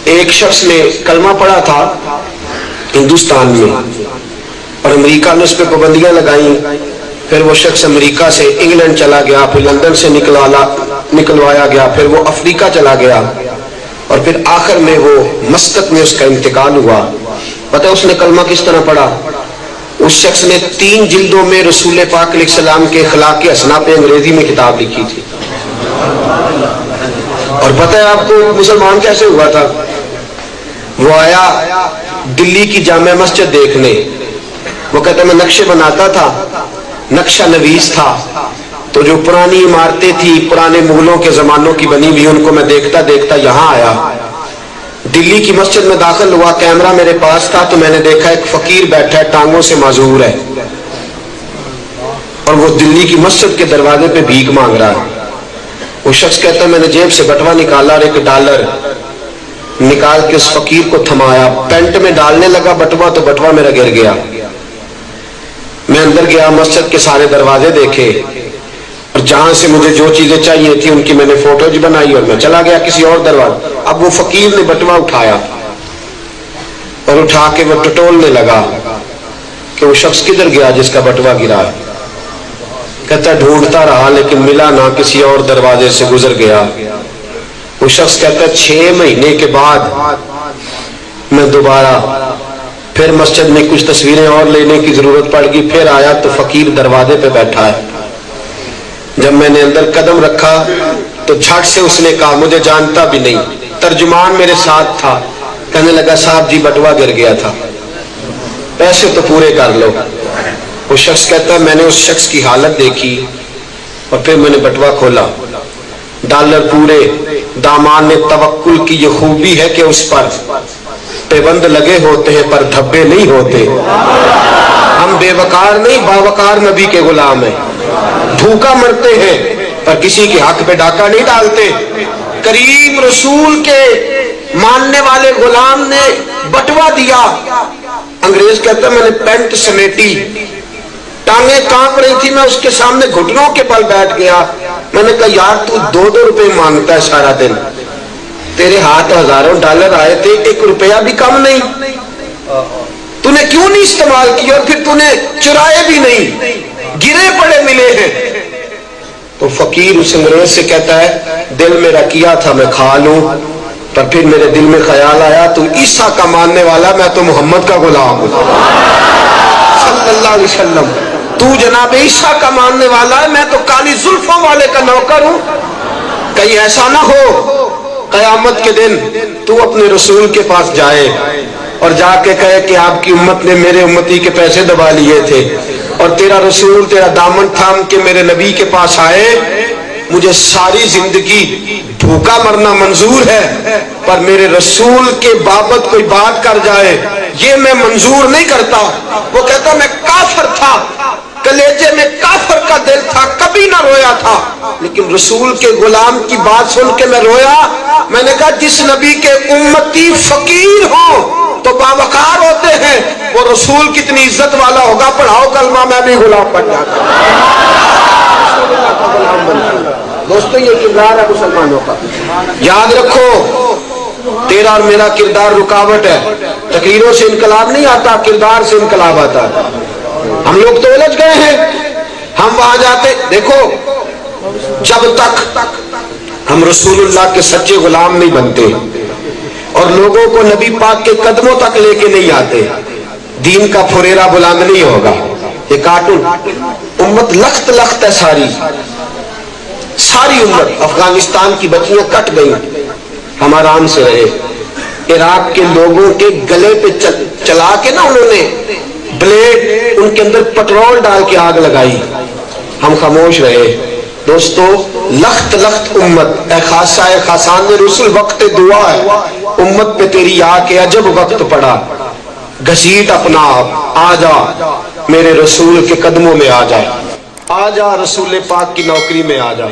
ایک شخص نے کلمہ پڑھا تھا ہندوستان میں اور امریکہ نے اس پہ پابندیاں لگائیں. پھر وہ شخص امریکہ سے انگلینڈ چلا گیا, پھر لندن سے نکلوایا گیا, پھر وہ افریقہ چلا گیا اور پھر آخر میں وہ مسقط میں اس کا انتقال ہوا. پتہ اس نے کلمہ کس طرح پڑھا؟ اس شخص نے 3 جلدوں میں رسول پاک علیہ السلام کے اخلاق حسنہ پہ انگریزی میں کتاب لکھی تھی. اور پتہ ہے آپ کو مسلمان کیسے ہوا تھا؟ وہ آیا دلی کی جامع مسجد دیکھنے. وہ کہتا میں نقشے بناتا تھا, نقشہ نویس تھا, تو جو پرانی عمارتیں تھی پرانے مغلوں کے زمانوں کی بنی ہوئی ان کو میں دیکھتا دیکھتا یہاں آیا. دلی کی مسجد میں داخل ہوا, کیمرہ میرے پاس تھا تو میں نے دیکھا ایک فقیر بیٹھا ہے, ٹانگوں سے معذور ہے اور وہ دلی کی مسجد کے دروازے پہ بھیک مانگ رہا ہے. وہ شخص کہتا ہے میں نے جیب سے بٹوا نکالا اور $1 نکال کے اس فقیر کو تھمایا, پینٹ میں ڈالنے لگا بٹوا تو بٹوا میرا گر گیا. میں اندر گیا, مسجد کے سارے دروازے دیکھے اور جہاں سے مجھے جو چیزیں چاہیے تھی ان کی میں نے فوٹوز بنائی اور میں چلا گیا کسی اور دروازے. اب وہ فقیر نے بٹوا اٹھایا اور اٹھا کے وہ ٹٹولنے لگا کہ وہ شخص کدھر گیا جس کا بٹوا گرا. کہتا ڈھونڈتا رہا لیکن ملا نہ, کسی اور دروازے سے گزر گیا. وہ شخص کہتا 6 مہینے کے بعد میں دوبارہ پھر مسجد میں کچھ تصویریں اور لینے کی ضرورت پڑ گئی, پھر آیا تو فقیر دروازے پہ بیٹھا ہے. جب میں نے اندر قدم رکھا تو جھٹ سے اس نے کہا مجھے جانتا بھی نہیں, ترجمان میرے ساتھ تھا. کہنے لگا صاحب جی بٹوا گر گیا تھا, پیسے تو پورے کر لو. وہ شخص کہتا ہے میں نے اس شخص کی حالت دیکھی اور پھر میں نے بٹوا کھولا, $1 پورے. دامان نے توکل کی یہ خوبی ہے کہ اس پر پیبند لگے ہوتے ہیں پر دھبے نہیں ہوتے. ہم بے وقار نہیں باوقار نبی کے غلام ہیں, بھوکا مرتے ہیں پر کسی کے حق پہ ڈاکہ نہیں ڈالتے. کریم رسول کے ماننے والے غلام نے بٹوا دیا. انگریز کہتا ہے میں نے پینٹ سمیٹی, ٹانگیں کانپ رہی تھی, میں اس کے سامنے گھٹنوں کے بل بیٹھ گیا. میں نے کہا یار تو $2 مانگتا ہے سارا دن, تیرے ہاتھ $1000 آئے تھے, $1 بھی کم نہیں, تو نے کیوں نہیں استعمال کیا اور پھر تو نے چرائے بھی نہیں, گرے پڑے ملے ہیں. تو فقیر اس انگریز سے کہتا ہے دل میرا کیا تھا میں کھا لوں, پر پھر میرے دل میں خیال آیا تو عیسیٰ کا ماننے والا, میں تو محمد کا غلام ہوں صلی اللہ علیہ وسلم. تو جناب عیسیٰ کا ماننے والا ہے, میں تو کالی زلفوں والے کا نوکر ہوں. کہیں ایسا نہ ہو قیامت کے دن تو اپنے رسول کے پاس جائے اور جا کے کہے کہ آپ کی امت نے میرے امتی کے پیسے دبا لیے تھے اور تیرا رسول تیرا دامن تھام کے میرے نبی کے پاس آئے, مجھے ساری زندگی بھوکا مرنا منظور ہے پر میرے رسول کے بابت کوئی بات کر جائے یہ میں منظور نہیں کرتا. وہ کہتا میں کافر تھا, کلیجے میں کافر کا دل تھا, کبھی نہ رویا تھا, لیکن رسول کے غلام کی بات سن کے میں رویا. میں نے کہا جس نبی کے امتی فقیر ہوں تو باوقار ہوتے ہیں, وہ رسول کتنی عزت والا ہوگا. پڑھاؤ کلمہ میں بھی غلام بن جاتا. دوستو یہ کردار ہے مسلمانوں کا, یاد رکھو تیرا اور میرا کردار رکاوٹ ہے. تقریروں سے انقلاب نہیں آتا, کردار سے انقلاب آتا ہے. ہم لوگ تو الجھ گئے ہیں, ہم وہاں جاتے. دیکھو جب تک ہم رسول اللہ کے سچے غلام نہیں بنتے اور لوگوں کو نبی پاک کے قدموں تک لے کے نہیں آتے, دین کا پھریرا بلند نہیں ہوگا. یہ کارٹون امت لخت لخت ہے, ساری امت. افغانستان کی بچیاں کٹ گئی, ہم آرام سے رہے. عراق کے لوگوں کے گلے پہ چلا کے نا انہوں نے بلیڈ, ان کے اندر پٹرول ڈال کے آگ لگائی, ہم خاموش رہے. دوستو لخت لخت امت, اے خاصہ اے خاصان رسول وقت دعا ہے, امت پہ تیری آ کے عجب وقت پڑا. گھسیٹ اپنا آپ, آ جا میرے رسول کے قدموں میں, آ جا رسول پاک کی نوکری میں, آ جا.